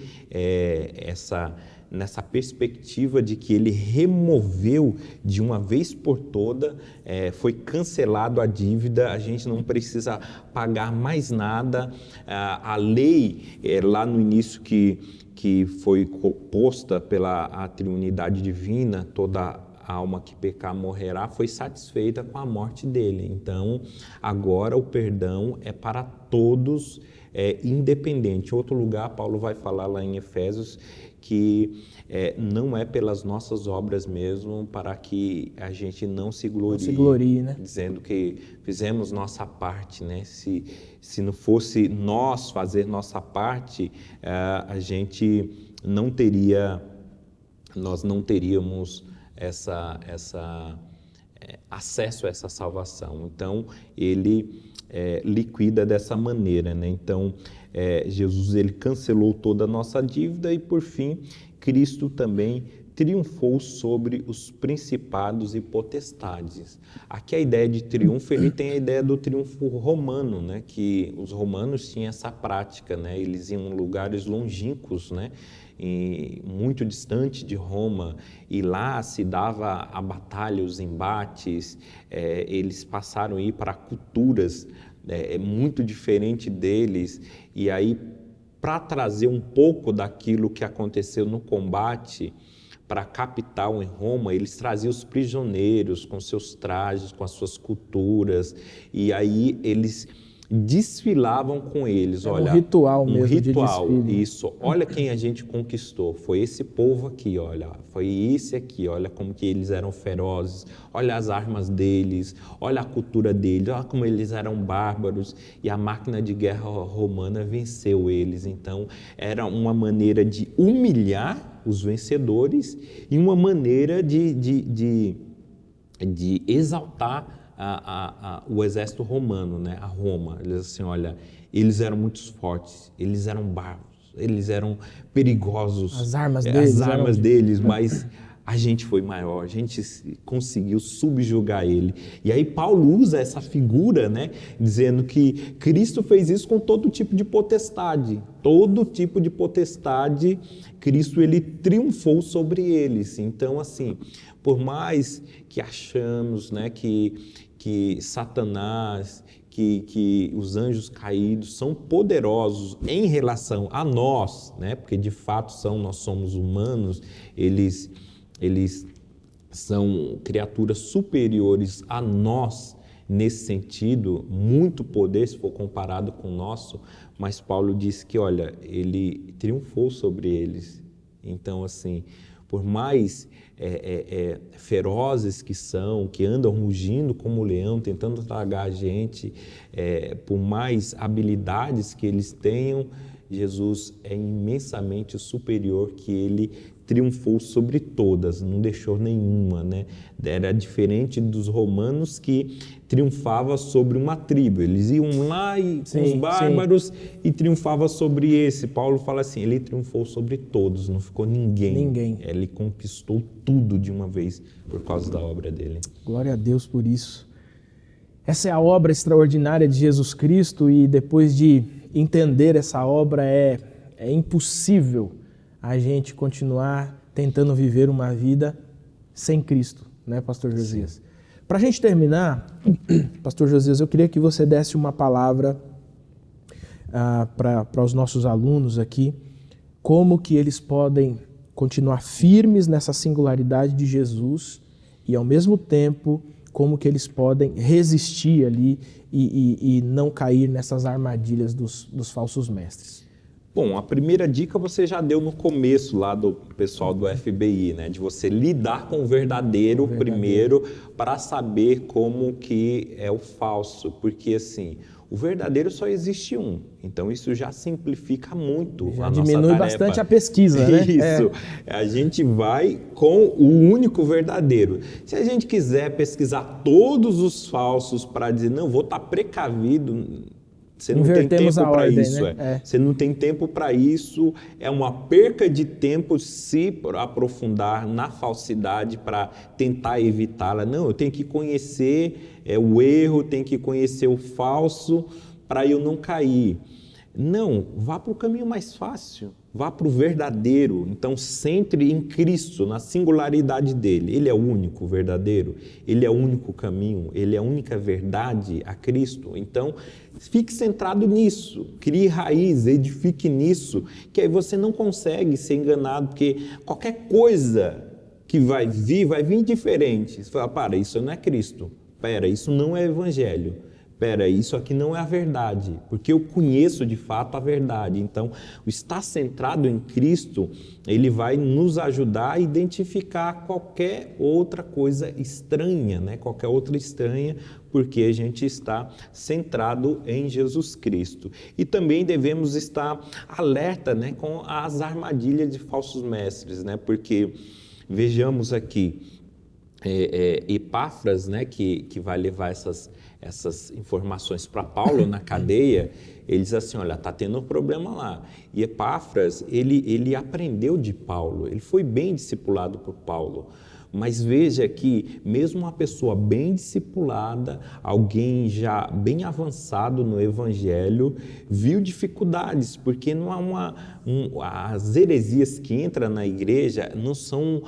nessa perspectiva de que ele removeu de uma vez por toda, foi cancelado a dívida, a gente não precisa pagar mais nada. A lei, lá no início que foi posta pela triunidade divina, toda alma que pecar morrerá, foi satisfeita com a morte dele. Então, agora o perdão é para todos, independente. Em outro lugar, Paulo vai falar lá em Efésios que não é pelas nossas obras mesmo, para que a gente não se glorie, né? Dizendo que fizemos nossa parte, né? Se não fosse nós fazer nossa parte, a gente não teria, nós não teríamos acesso a essa salvação. Então, ele liquida dessa maneira, né? Então, Jesus ele cancelou toda a nossa dívida e, por fim, Cristo também triunfou sobre os principados e potestades. Aqui a ideia de triunfo, ele tem a ideia do triunfo romano, né? Que os romanos tinham essa prática, né? Eles iam em lugares longínquos, né? E muito distante de Roma, e lá se dava a batalha, os embates. Eles passaram a ir para culturas muito diferentes deles, e aí para trazer um pouco daquilo que aconteceu no combate para a capital em Roma, eles traziam os prisioneiros com seus trajes, com as suas culturas, e aí eles desfilavam com eles. Olha, um ritual mesmo, ritual, de desfile. Isso. Olha quem a gente conquistou. Foi esse povo aqui, olha. Foi esse aqui, olha como que eles eram ferozes. Olha as armas deles, olha a cultura deles, olha como eles eram bárbaros. E a máquina de guerra romana venceu eles. Então, era uma maneira de humilhar os vencedores e uma maneira de exaltar o exército romano, né? A Roma. Eles assim, olha, eles eram muito fortes, eles eram bárbaros, eles eram perigosos. As armas deles, mas a gente foi maior, a gente conseguiu subjugar ele. E aí Paulo usa essa figura, né? Dizendo que Cristo fez isso com todo tipo de potestade. Todo tipo de potestade, Cristo ele triunfou sobre eles. Então, assim, por mais que achamos, né, que Satanás, que os anjos caídos são poderosos em relação a nós, né? Porque de fato nós somos humanos, eles são criaturas superiores a nós nesse sentido, muito poder se for comparado com o nosso, mas Paulo diz que, olha, ele triunfou sobre eles. Então, assim, por mais ferozes que são, que andam rugindo como leão, tentando tragar a gente, por mais habilidades que eles tenham, Jesus é imensamente superior, que ele triunfou sobre todas, não deixou nenhuma, né? Era diferente dos romanos que triunfava sobre uma tribo. Eles iam lá com os bárbaros e triunfava sobre esse. Paulo fala assim, ele triunfou sobre todos, não ficou ninguém. Ele conquistou tudo de uma vez por causa da obra dele. Glória a Deus por isso. Essa é a obra extraordinária de Jesus Cristo e depois de entender essa obra é impossível a gente continuar tentando viver uma vida sem Cristo, né, Pastor Josias? Para a gente terminar, Pastor Josias, eu queria que você desse uma palavra para os nossos alunos aqui, como que eles podem continuar firmes nessa singularidade de Jesus e, ao mesmo tempo, como que eles podem resistir ali e não cair nessas armadilhas dos falsos mestres. Bom, a primeira dica você já deu no começo lá do pessoal do FBI, né? De você lidar com o verdadeiro primeiro para saber como que é o falso. Porque assim, o verdadeiro só existe um. Então isso já simplifica muito a nossa tarefa. Diminui bastante a pesquisa, né? Isso. A gente vai com o único verdadeiro. Se a gente quiser pesquisar todos os falsos para dizer, não, vou estar precavido... Você não tem tempo para isso. Né? Você não tem tempo para isso. É uma perca de tempo se aprofundar na falsidade para tentar evitá-la. Não, eu tenho que conhecer o erro, tenho que conhecer o falso para eu não cair. Não, vá para o caminho mais fácil. Vá para o verdadeiro. Então, centre em Cristo, na singularidade dele. Ele é o único verdadeiro, ele é o único caminho, ele é a única verdade a Cristo. Então, fique centrado nisso, crie raiz, edifique nisso, que aí você não consegue ser enganado, porque qualquer coisa que vai vir diferente. Você fala, isso não é Cristo. Isso não é Evangelho. Isso aqui não é a verdade, porque eu conheço de fato a verdade. Então, o estar centrado em Cristo, ele vai nos ajudar a identificar qualquer outra coisa estranha, né? Qualquer outra estranha, porque a gente está centrado em Jesus Cristo. E também devemos estar alerta, né, com as armadilhas de falsos mestres, né? Porque vejamos aqui, Epáfras, né, que vai levar essas informações para Paulo na cadeia, ele diz assim, olha, está tendo um problema lá. E Epáfras, ele aprendeu de Paulo, ele foi bem discipulado por Paulo. Mas veja que mesmo uma pessoa bem discipulada, alguém já bem avançado no Evangelho, viu dificuldades, porque não há as heresias que entram na igreja não são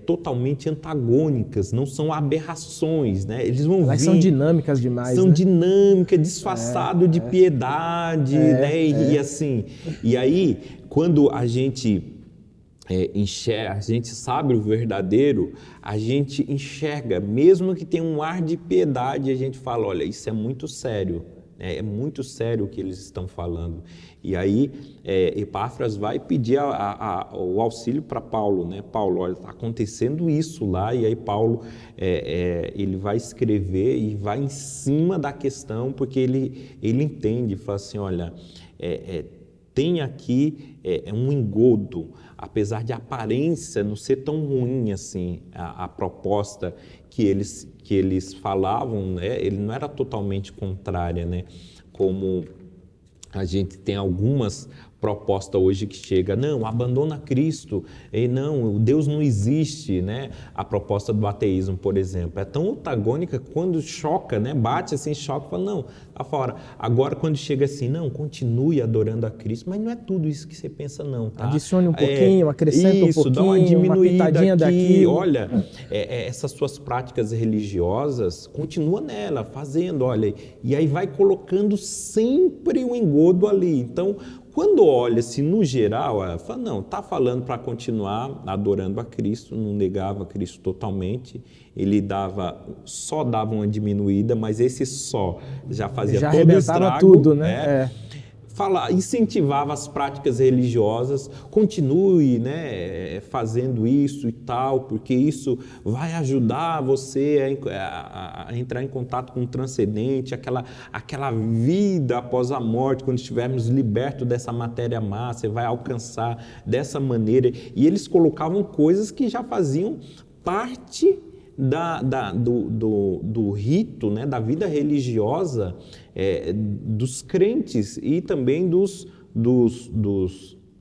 totalmente antagônicas, não são aberrações, né? Eles vão vir, são dinâmicas demais, são né? dinâmicas, disfarçado de piedade, né? E assim, e aí quando a gente enxerga, a gente sabe o verdadeiro, a gente enxerga, mesmo que tenha um ar de piedade, a gente fala, olha, isso é muito sério, é muito sério o que eles estão falando. E aí Epáfras vai pedir o auxílio para Paulo, né? Paulo, olha, está acontecendo isso lá, e aí Paulo ele vai escrever e vai em cima da questão, porque ele entende, fala assim, olha, tem aqui um engodo, apesar de aparência não ser tão ruim assim, a proposta que eles falavam, né? Ele não era totalmente contrária, né? Como a gente tem algumas proposta hoje que chega, não, abandona Cristo, e não, Deus não existe, né? A proposta do ateísmo, por exemplo, é tão antagônica quando choca, né? Bate assim, choca, fala, não, tá fora. Agora, quando chega assim, não, continue adorando a Cristo, mas não é tudo isso que você pensa, não, tá? Adicione um pouquinho, acrescenta um pouquinho, dá uma diminuída pitadinha aqui, daqui. Olha, essas suas práticas religiosas, continua nela, fazendo, olha, e aí vai colocando sempre o engodo ali. Então, quando olha-se no geral, fala, não, está falando para continuar adorando a Cristo, não negava Cristo totalmente, ele só dava uma diminuída, mas esse só já fazia já todo o arrebentava estrago. tudo, né? Incentivava as práticas religiosas, continue, né, fazendo isso e tal, porque isso vai ajudar você a entrar em contato com o transcendente, aquela vida após a morte, quando estivermos libertos dessa matéria má, você vai alcançar dessa maneira. E eles colocavam coisas que já faziam parte do rito, né, da vida religiosa dos crentes e também dos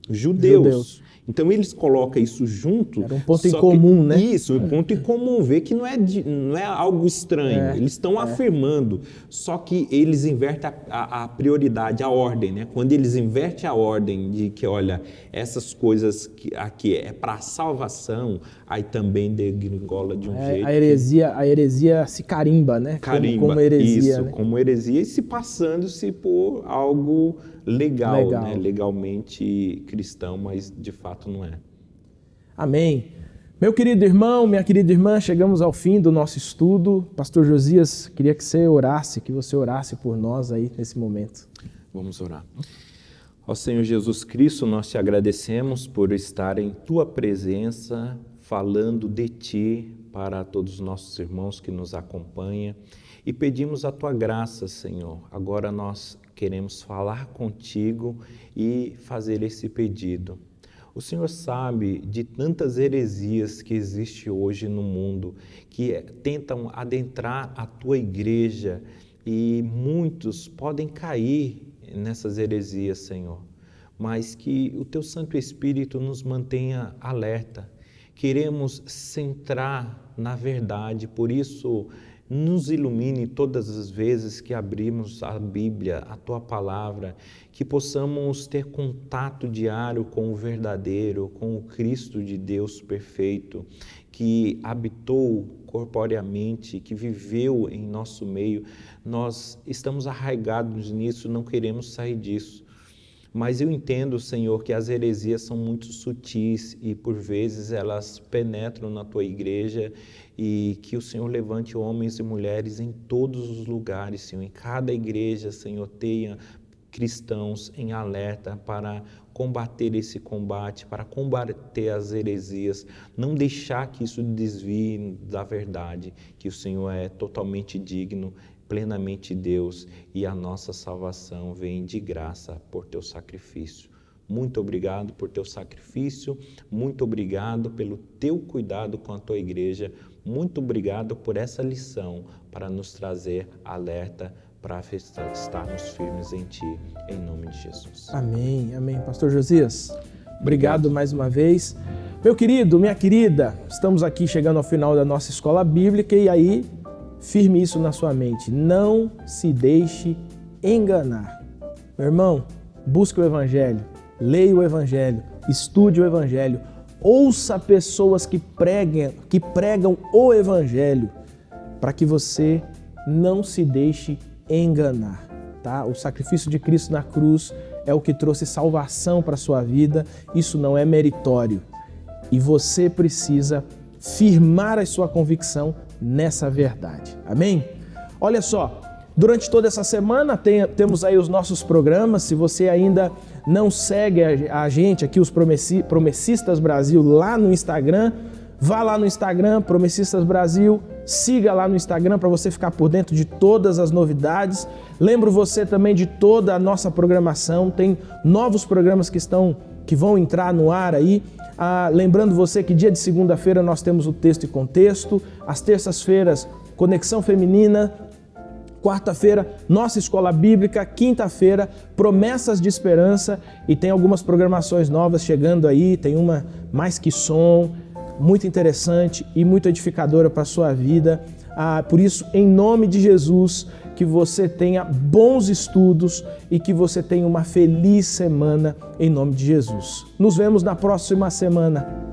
judeus. Então eles colocam isso junto. Era um ponto em comum, né? Isso, um ponto em comum. Vê que não é algo estranho. Eles estão afirmando. Só que eles invertem a prioridade, a ordem, né? Quando eles invertem a ordem de que, olha, essas coisas aqui é para salvação, aí também degringola de um jeito. A heresia se carimba, né? Carimba, como heresia, isso, né? como heresia, e se passando-se por algo legal. Né? Legalmente cristão, mas de fato não é. Amém. Meu querido irmão, minha querida irmã, chegamos ao fim do nosso estudo. Pastor Josias, queria que você orasse por nós aí nesse momento. Vamos orar. Ó Senhor Jesus Cristo, nós te agradecemos por estar em Tua presença, falando de Ti para todos os nossos irmãos que nos acompanham, e pedimos a Tua graça, Senhor. Agora nós queremos falar contigo e fazer esse pedido. O Senhor sabe de tantas heresias que existem hoje no mundo, que tentam adentrar a Tua igreja, e muitos podem cair nessas heresias, Senhor. Mas que o Teu Santo Espírito nos mantenha alerta. Queremos centrar na verdade, por isso nos ilumine todas as vezes que abrimos a Bíblia, a Tua Palavra, que possamos ter contato diário com o verdadeiro, com o Cristo de Deus perfeito, que habitou corporeamente, que viveu em nosso meio. Nós estamos arraigados nisso, não queremos sair disso. Mas eu entendo, Senhor, que as heresias são muito sutis e por vezes elas penetram na Tua igreja, e que o Senhor levante homens e mulheres em todos os lugares, Senhor. Em cada igreja, Senhor, tenha cristãos em alerta para combater esse combate, para combater as heresias, não deixar que isso desvie da verdade, que o Senhor é totalmente digno, plenamente Deus, e a nossa salvação vem de graça por Teu sacrifício. Muito obrigado por Teu sacrifício, muito obrigado pelo Teu cuidado com a Tua igreja, muito obrigado por essa lição para nos trazer alerta, para estarmos firmes em Ti, em nome de Jesus. Amém, amém. Pastor Josias, obrigado mais uma vez. Meu querido, minha querida, estamos aqui chegando ao final da nossa escola bíblica, e aí, firme isso na sua mente, não se deixe enganar. Meu irmão, busque o Evangelho, leia o Evangelho, estude o Evangelho, ouça pessoas que pregam o Evangelho, para que você não se deixe enganar, tá? O sacrifício de Cristo na cruz é o que trouxe salvação para a sua vida, isso não é meritório, e você precisa firmar a sua convicção nessa verdade, amém? Olha só, durante toda essa semana temos aí os nossos programas. Se você ainda não segue a gente aqui, os Promessistas Brasil, lá no Instagram, vá lá no Instagram, Promessistas Brasil, siga lá no Instagram para você ficar por dentro de todas as novidades. Lembro você também de toda a nossa programação, tem novos programas que vão entrar no ar aí. Lembrando você que dia de segunda-feira nós temos o Texto e Contexto, às terças-feiras, Conexão Feminina, quarta-feira, nossa escola bíblica, quinta-feira, Promessas de Esperança, e tem algumas programações novas chegando aí, tem uma Mais Que Som, muito interessante e muito edificadora para a sua vida. Por isso, em nome de Jesus, que você tenha bons estudos e que você tenha uma feliz semana, em nome de Jesus. Nos vemos na próxima semana.